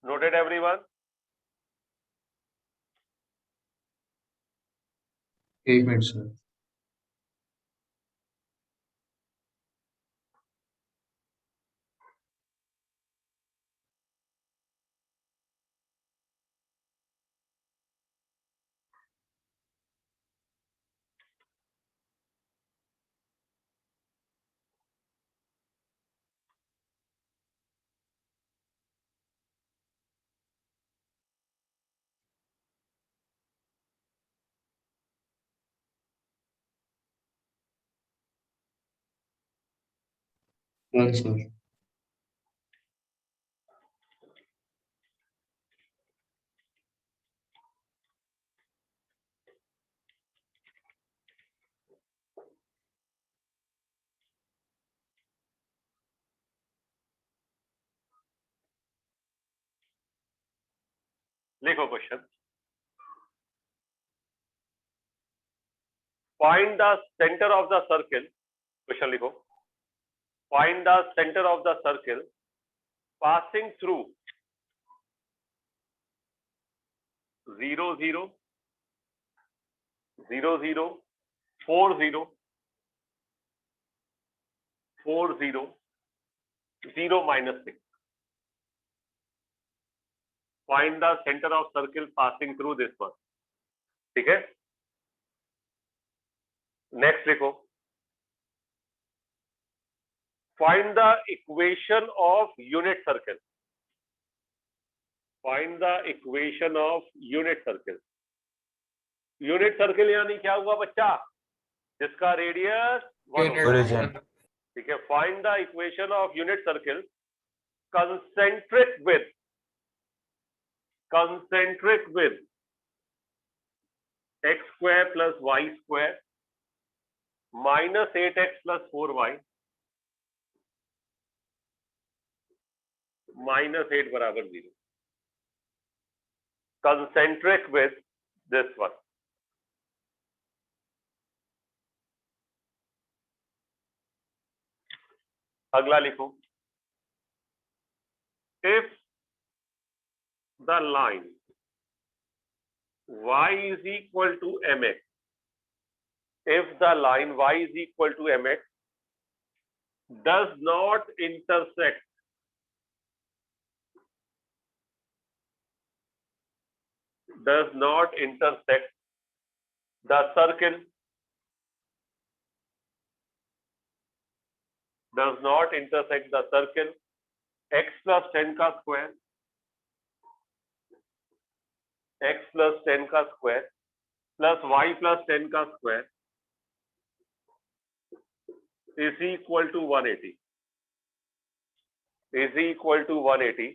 Noted everyone? एक मिनट सर। Done sir. लिखो question. Find the centre of the circle. Question लिखो। Find the centre of the circle passing through 0 0 0 0 4 0 4 0 0 -6। Find the centre of circle passing through this one. ठीक है, नेक्स्ट लिखो। Find the equation of unit circle. Find the equation of unit circle. Unit circle यानी क्या हुआ बच्चा? जिसका रेडियस 1 होगा। Origin. ठीक है, find the equation of unit circle concentric with x square plus y square -8x + 4y -8 बराबर 0, concentric with this one. अगला लिखो, if the line y is equal to mx, if the line y is equal to mx does not intersect the circle, does not intersect the circle x plus 10 का स्क्वायर, x plus 10 का स्क्वायर प्लस y plus 10 का square is equal to 180, is equal to 180,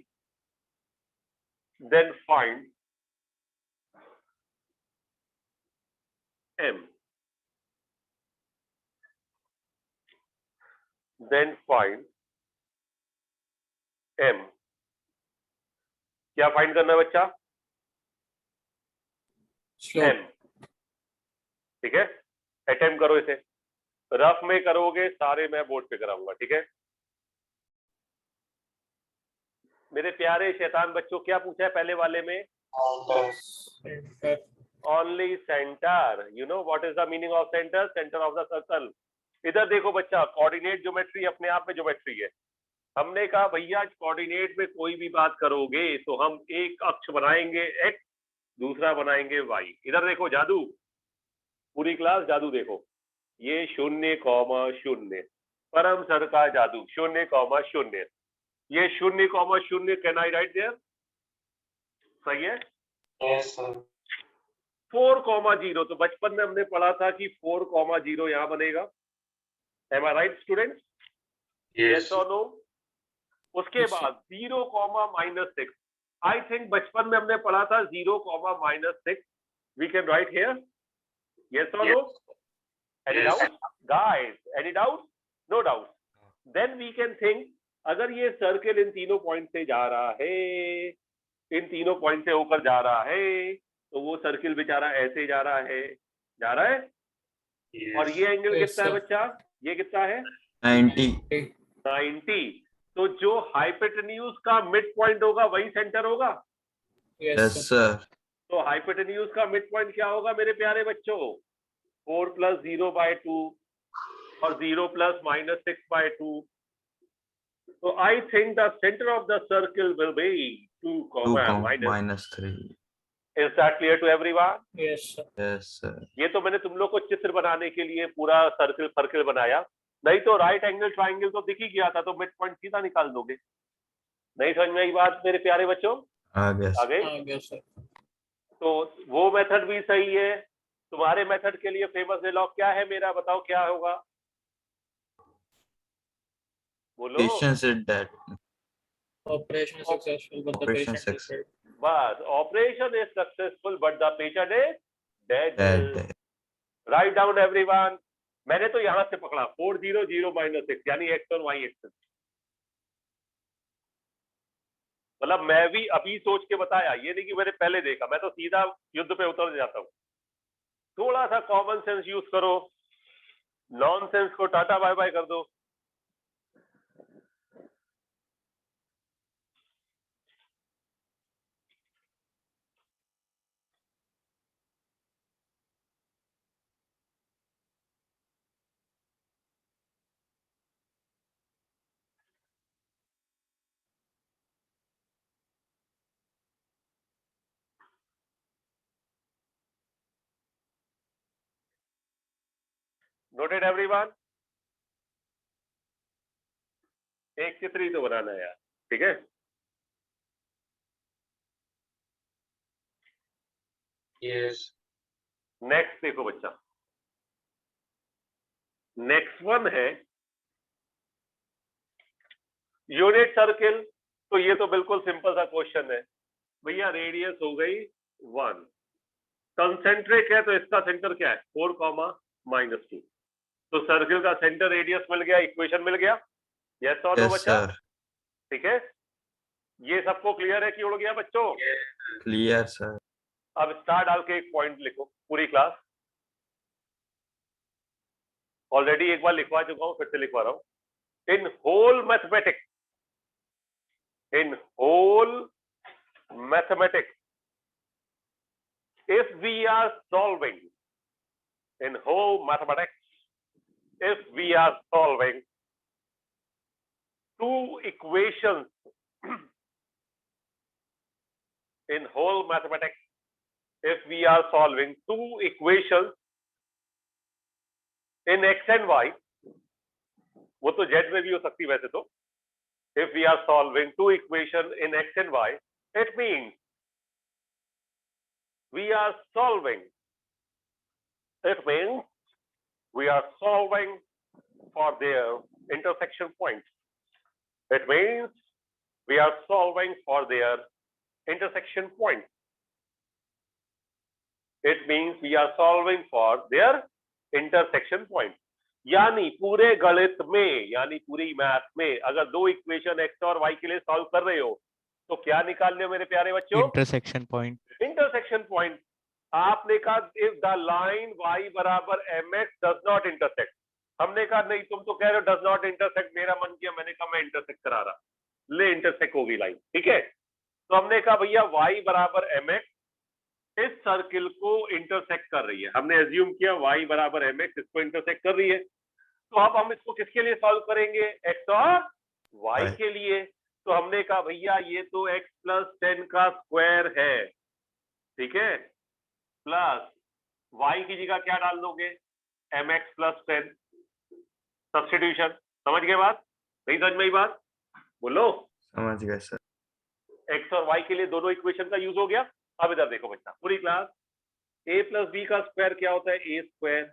then find m, then find m. क्या फाइंड करना है बच्चा? स्लोप। m, ठीक है, अटेम्प्ट करो इसे, रफ में करोगे, सारे मैं बोर्ड पे कराऊंगा, ठीक है मेरे प्यारे शैतान बच्चों? क्या पूछा है पहले वाले में? Only centre, you know what is the meaning of centre? Centre of the circle. इधर देखो बच्चा, कोऑर्डिनेट ज्योमेट्री अपने आप में ज्योमेट्री है। हमने कहा भैया कोऑर्डिनेट में कोई भी बात करोगे तो हम एक अक्ष बनाएंगे x, दूसरा बनाएंगे y। इधर देखो जादू, पूरी क्लास जादू देखो, ये 0,0 परम सर का जादू, 0,0, ये 0,0 कैन आई राइट देयर? सही है? Yes, sir. 4,0 तो बचपन में हमने पढ़ा था कि 4,0 यहाँ बनेगा। एम आई राइट स्टूडेंट्स? यस और नो? उसके बाद 0,-6, आई थिंक बचपन में हमने पढ़ा था 0,-6, we can write here. Yes और no? Any doubt guys? Any doubt? No doubt. Then we can think, अगर ये सर्किल इन तीनों पॉइंट से जा रहा है, इन तीनों पॉइंट से होकर जा रहा है, तो वो सर्किल बेचारा ऐसे जा रहा है, जा रहा है। Yes. और ये एंगल Yes, कितना है sir. बच्चा? ये कितना है? 90। तो जो हाइपोटेन्यूज का मिड पॉइंट होगा वही सेंटर होगा। Yes yes sir. तो हाइपोटेन्यूज का मिड पॉइंट क्या होगा मेरे प्यारे बच्चों? 4 + 0/2 और 0 + -6/2। तो I think the centre of the circle will be 2, -3। Is that clear to everyone? Yes sir. Yes sir. ये तो मैंने तुम लोग को चित्र बनाने के लिए पूरा सर्किल बनाया, नहीं तो राइट एंगल ट्राइंगल तो दिख ही गया था, तो मिड पॉइंट सीधा निकाल दोगे। नहीं समझ में आई बात मेरे प्यारे बच्चों? आ गया सर। आगे आ गया सर। तो वो मेथड भी सही है। तुम्हारे मेथड के लिए फेमस डायलॉग क्या है मेरा? बताओ क्या होगा, बोलो। Patience is dead. Operation successful but the Operation patient is success. बस, operation is successful but the patient is dead. Dead. Write down everyone. मैंने तो यहां से पकड़ा 4,0,0 - 6 यानी x और y एक्सिस। मतलब मैं भी अभी सोच के बताया, ये नहीं कि मैंने पहले देखा, मैं तो सीधा युद्ध पे उतर जाता हूँ। थोड़ा सा कॉमन सेंस यूज करो, नॉनसेंस को टाटा बाय बाय कर दो। Noted everyone? एक चित्र ही तो बनाना है यार, ठीक है? Yes. नेक्स्ट देखो बच्चा, नेक्स्ट वन है यूनिट सर्किल। तो ये तो बिल्कुल सिंपल सा क्वेश्चन है भैया, रेडियस हो गई 1, कंसेंट्रिक है तो इसका सेंटर क्या है? 4,-2। तो सर्किल का सेंटर रेडियस मिल गया, इक्वेशन मिल गया। यस और नो Yes बच्चा? sir. ठीक है। ये सबको क्लियर है कि उड़ गया बच्चों? Clear sir. अब स्टार डाल के एक पॉइंट लिखो पूरी क्लास। ऑलरेडी एक बार लिखवा चुका हूं, फिर से लिखवा रहा हूं। In whole mathematics, in whole mathematics, if we are solving, in whole mathematics, if we are solving two equations, in whole mathematics, if we are solving two equations in x and y, वो तो z में भी हो सकती वैसे तो, if we are solving two equations in x and y, it means we are solving, it means we are solving for their intersection points. It means we are solving for their intersection points. It means we are solving for their intersection points. यानी पूरे गणित में, यानी पूरी मैथ में अगर दो इक्वेशन x और y के लिए सॉल्व कर रहे हो तो क्या निकाल लियो मेरे प्यारे बच्चों? Intersection point. Intersection point. आपने कहा इफ द लाइन y बराबर mx डज नॉट इंटरसेक्ट, हमने कहा नहीं, तुम तो कह रहे हो डज नॉट इंटरसेक्ट, मेरा मन किया, मैंने कहा मैं इंटरसेक्ट करा रहा, ले इंटरसेक्ट होगी लाइन, ठीक है। तो हमने कहा भैया y बराबर mx इस सर्किल को इंटरसेक्ट कर रही है, हमने एज्यूम किया y बराबर mx इसको इंटरसेक्ट कर रही है। तो अब हम इसको किसके लिए सॉल्व करेंगे? x और y के लिए। तो हमने कहा भैया ये तो x प्लस 10 का स्क्वायर है, ठीक है, प्लस y की जगह क्या डाल दोगे? mx plus 10, substitution. समझ गए बात? नहीं समझ में आई बात? बोलो। समझ गए सर। x और y के लिए दोनों इक्वेशन का यूज हो गया। अब इधर देखो बच्चा, पूरी क्लास, a प्लस बी का स्क्वायर क्या होता है? a square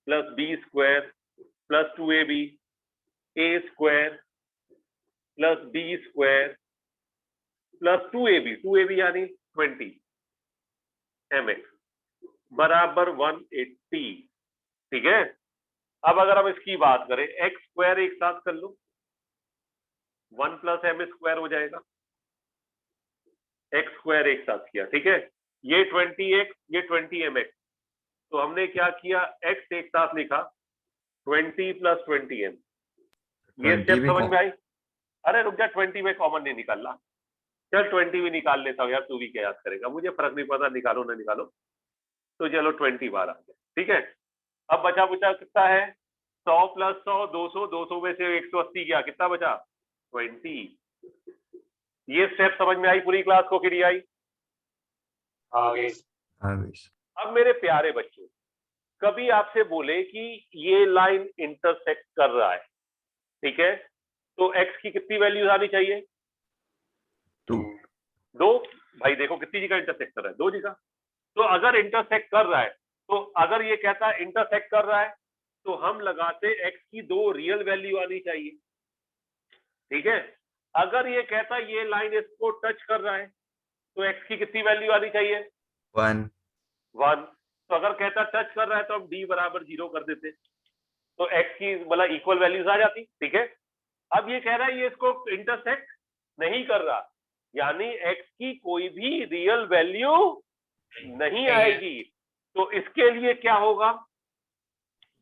plus B square plus 2ab, a square plus B square plus 2ab यानी 20 mx बराबर 180, ठीक है। अब अगर हम इसकी बात करें, x स्क्वायर एक साथ कर लो, 1 प्लस m स्क्वायर हो जाएगा, x स्क्वायर एक साथ किया, ठीक है। ये 20x, ये 20mx, तो हमने क्या किया? x एक साथ लिखा 20 प्लस 20m। ये स्टेप समझ में आई? अरे रुक जा, 20 में कॉमन नहीं निकालना, चल 20 भी निकाल लेता हूँ यार, तू भी क्या याद करेगा, मुझे फर्क नहीं पड़ता, निकालो ना निकालो। तो चलो 20 बार आ गया, ठीक है। अब बचा बुचा कितना है? 100 प्लस 100 200, 200 में से 180 गया, कितना बचा? 20। ये स्टेप समझ में आई पूरी क्लास को कि नहीं आई? आगे अब मेरे प्यारे बच्चों, कभी आपसे बोले कि ये लाइन इंटरसेक्ट कर रहा है, ठीक है, तो x की कितनी वैल्यूज आनी चाहिए? 2 भाई देखो कितनी जगह इंटरसेक्ट कर रहा है? 2 जगह। तो अगर इंटरसेक्ट कर रहा है, तो अगर ये कहता है इंटरसेक्ट कर रहा है, तो हम लगाते x की 2 रियल वैल्यू आनी चाहिए, ठीक है। अगर ये कहता है ये लाइन इसको टच कर रहा है, तो x की कितनी वैल्यू आनी चाहिए? 1। तो अगर कहता टच कर रहा है तो हम d बराबर 0 कर देते, तो x की मतलब इक्वल वैल्यूज आ जाती, ठीक है। अब ये कह रहा है ये इसको इंटरसेक्ट नहीं कर रहा, यानी x की कोई भी रियल वैल्यू नहीं आएगी, तो इसके लिए क्या होगा?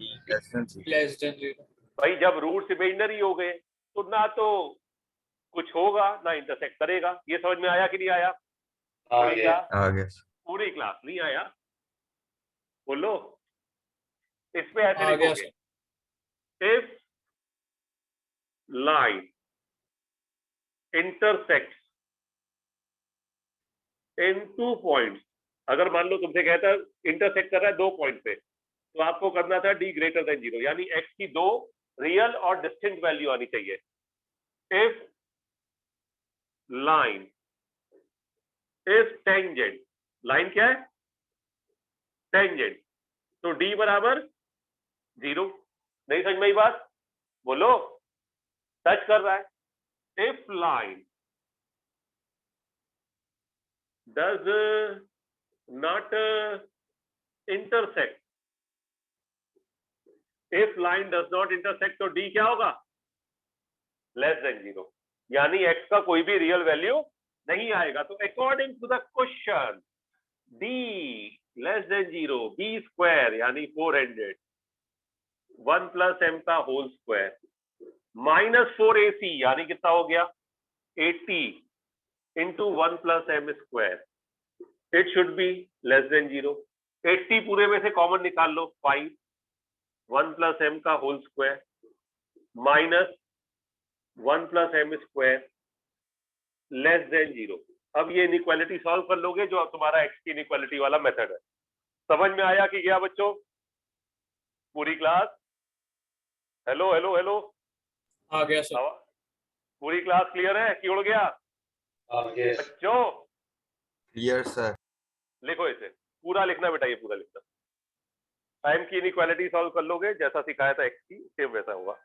Less than 0। भाई जब रूट्स इमेजिनरी हो गए तो ना तो कुछ होगा ना इंटरसेक्ट करेगा। ये समझ में आया कि नहीं आया? आगे पूरी क्लास नहीं आया? बोलो। इसमें ऐसे आ गया लिखोगे, if line intersect in 2 points, अगर मान लो तुमसे कहता है इंटरसेक्ट कर रहा है 2 पॉइंट पे, तो आपको करना था d ग्रेटर देन 0, यानी x की 2 रियल और डिस्टिंक्ट वैल्यू आनी चाहिए। If line is tangent, line क्या है? टेंजेंट, तो d बराबर 0। नहीं समझ में आई बात? बोलो। टच कर रहा है, if line does not intersect, if line does not intersect, तो d क्या होगा? Less than 0। यानी x का कोई भी रियल वैल्यू नहीं आएगा। तो according to the question d less than 0, b square यानी 400, 1 प्लस m का होल स्क्वायर माइनस 4ac यानी कितना हो गया 80 into 1 plus m square, it should be less than 0। 80 पूरे में से कॉमन निकाल लो 5, 1 प्लस m का whole square minus 1 plus m square less than 0। अब ये इनइक्वालिटी सॉल्व कर लोगे जो तुम्हारा x की इनइक्वालिटी वाला मेथड है। समझ में आया कि क्या बच्चों? पूरी क्लास? हेलो हेलो हेलो, आ गया सर। पूरी क्लास क्लियर है कि उड़ गया Yes. बच्चों? Clear sir. लिखो इसे, पूरा लिखना बेटा, ये पूरा लिखना। टाइम की इनइक्वालिटी सॉल्व कर लोगे जैसा सिखाया था x की, सेम वैसा होगा।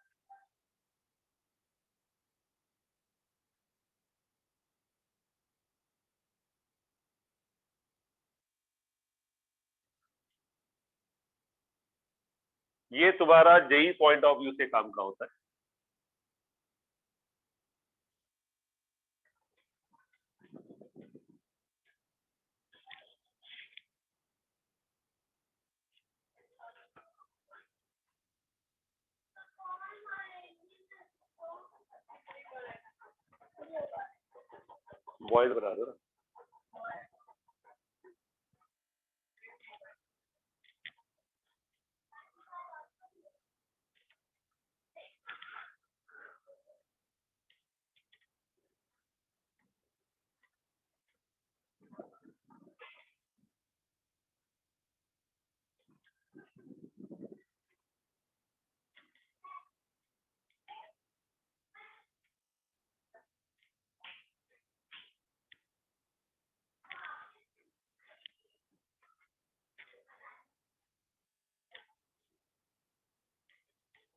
ये तुम्हारा जेई पॉइंट ऑफ व्यू से काम का होता है। बॉयज बना दो ना।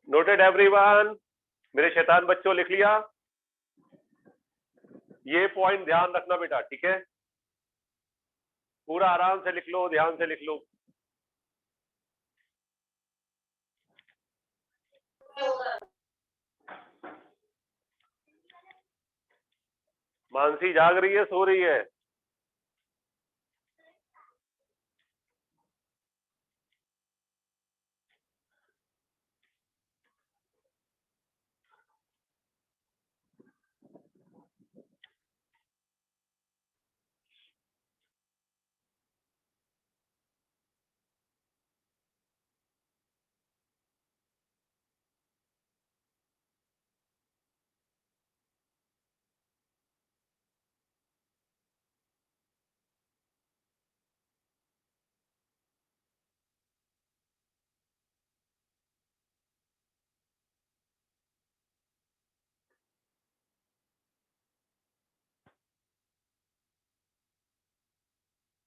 Noted everyone? मेरे शैतान बच्चों लिख लिया? ये पॉइंट ध्यान रखना बेटा, ठीक है? पूरा आराम से लिख लो, ध्यान से लिख लो। मानसी जाग रही है, सो रही है?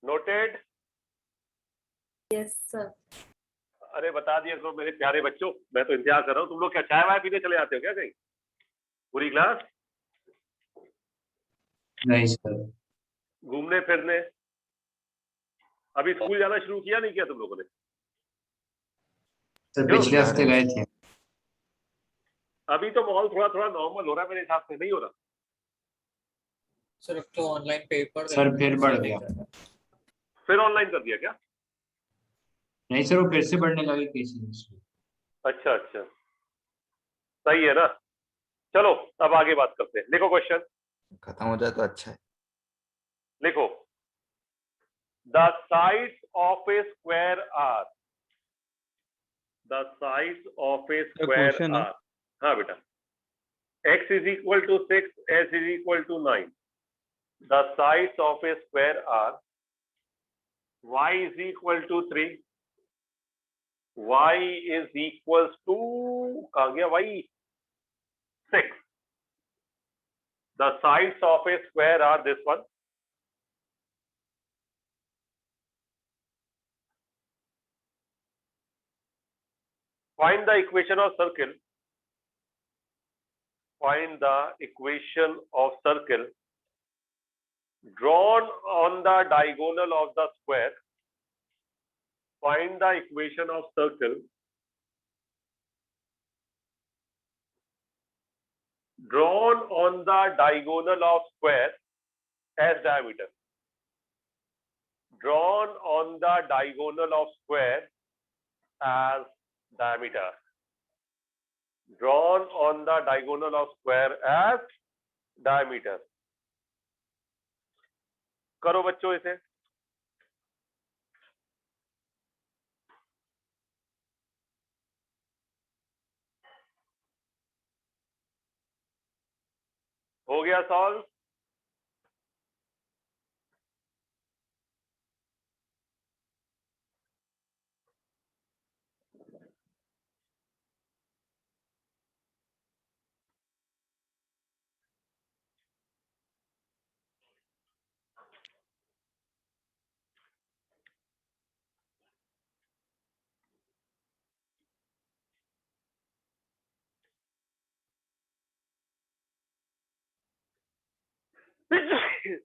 नोटेड? Yes sir. अरे बता दिया करो मेरे प्यारे बच्चों, मैं तो इंतजार कर रहा हूँ। तुम लोग क्या चाय वाय पीने चले जाते हो क्या कहीं पूरी क्लास? नहीं सर। घूमने फिरने? अभी स्कूल जाना शुरू किया नहीं किया तुम लोगों ने? सर क्यों? पिछले हफ्ते गए थे। अभी तो माहौल थोड़ा थोड़ा नॉर्मल हो रहा है मेरे हिसाब से, नहीं हो रहा? सर अब तो ऑनलाइन पेपर सर फिर बढ़ गया। फिर ऑनलाइन कर दिया क्या? नहीं सर, वो फिर से बढ़ने लगे केसेस। अच्छा अच्छा, सही है ना। चलो अब आगे बात करते हैं। लिखो क्वेश्चन, खत्म हो जाए तो अच्छा है। लिखो। The sides of a square are, the sides of a square question है? आर, हाँ बेटा, x is equal to 6, s is equal to 9. The sides of a square are y is equal to 3, y is equals to, कहाँ गया y? 6. The sides of a square are this one. Find the equation of circle. Find the equation of circle drawn on the diagonal of the square. Find the equation of circle drawn on the diagonal of square as diameter. Drawn on the diagonal of square as diameter. Drawn on the diagonal of square as diameter. करो बच्चों इसे. हो गया सॉल्व.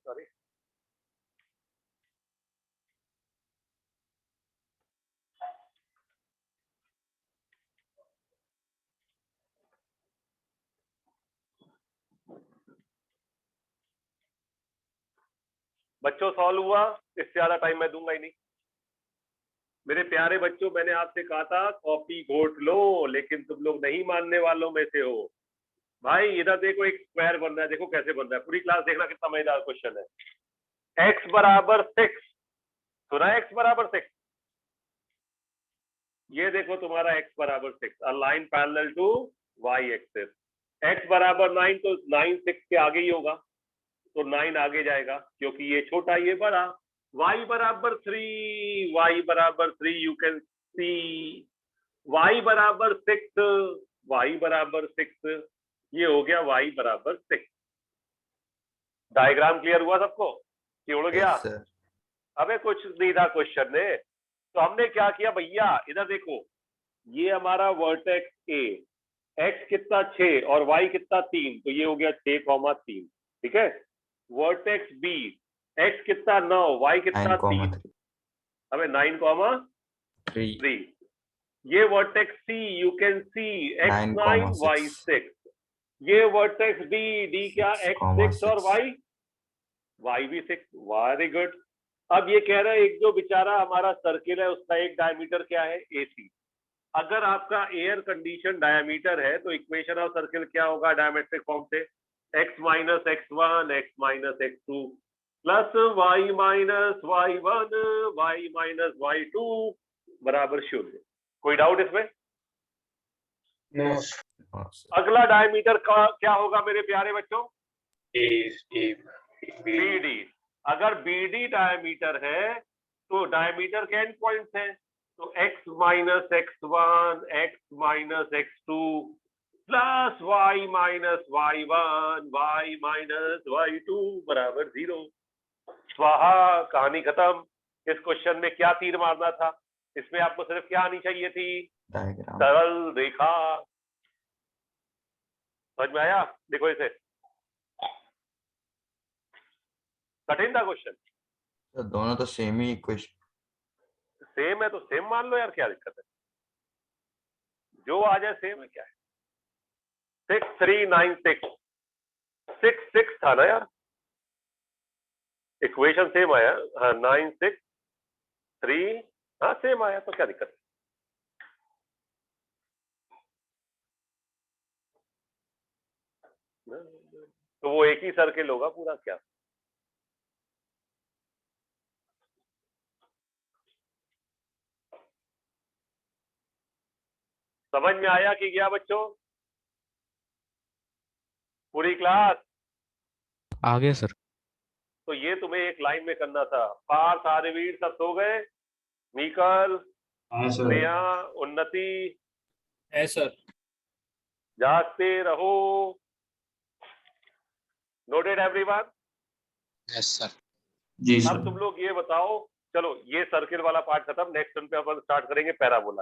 Sorry. बच्चों सॉल्व हुआ. इससे ज्यादा टाइम मैं दूंगा ही नहीं. मेरे प्यारे बच्चों, मैंने आपसे कहा था कॉपी घोट लो, लेकिन तुम लोग नहीं मानने वालों में से हो. भाई इधर देखो, एक स्क्वायर बन रहा है. देखो कैसे बन रहा है. पूरी क्लास देखना, कितना मजेदार क्वेश्चन है. x बराबर 6. सुना है x बराबर 6. ये देखो तुम्हारा x बराबर 6, a line parallel to y axis. x बराबर 9, तो 9 6 के आगे ही होगा, तो 9 आगे जाएगा क्योंकि ये छोटा ये बड़ा. y बराबर 3, y बराबर 3, यू कैन सी. y बराबर 6, y बराबर 6, ये हो गया y बराबर 6. डायग्राम क्लियर हुआ सबको कि उड़ गया? Yes, sir. अबे कुछ नहीं था क्वेश्चन में. तो हमने क्या किया भैया, इधर देखो, ये हमारा वर्टेक्स A, x कितना 6 और y कितना 3, तो ये हो गया 6,3. ठीक है. वर्टेक्स B, x कितना 9, y कितना 3. अबे 9,3. ये vertex C, you can see, x 9 y 6. ये वर्टेक्स D क्या, x 6 और y भी 6. Very good. अब ये कह रहा है एक जो बेचारा हमारा सर्किल है उसका एक डायमीटर क्या है, AC. अगर आपका एयर कंडीशन डायमीटर है तो इक्वेशन ऑफ सर्किल क्या होगा डायमेट्रिक फॉर्म से, x minus x1 x minus x2 plus y minus y1 y minus y2 बराबर 0. कोई डाउट इसमें? नो. अगला डायमीटर का क्या होगा मेरे प्यारे बच्चों? BD. अगर BD डायमीटर है तो डायमीटर के एंड पॉइंट्स हैं, तो x minus x1 x minus x2 plus y minus y1 y minus y2 बराबर 0. स्वाहा, कहानी खत्म. इस क्वेश्चन में क्या तीर मारना था? इसमें आपको सिर्फ क्या आनी चाहिए थी? डायग्राम. सरल रेखा. समझ में आया? देखो इसे, कठिन था क्वेश्चन. तो दोनों तो सेम ही इक्वेशन. सेम है तो सेम मान लो यार, क्या दिक्कत है? जो आ जाए सेम है, क्या है. 6 3 9 6 6 6 था ना यार, इक्वेशन सेम आया. हाँ 9 6 3, हाँ सेम आया, तो क्या दिक्कत है? तो वो एक ही सर्किल होगा पूरा क्या? समझ में आया कि गया बच्चों? पूरी क्लास आ गया सर. तो ये तुम्हें एक लाइन में करना था. पार्थ, आर्यवीर सब सो गए? मीकल, हाँ सर. प्रिया, उन्नति, है सर. जागते रहो. Noted everyone? Yes sir. जी अब सर. तुम लोग ये बताओ, चलो ये सर्किल वाला पार्ट खत्म. नेक्स्ट टर्न पे अपन स्टार्ट करेंगे पैराबोला.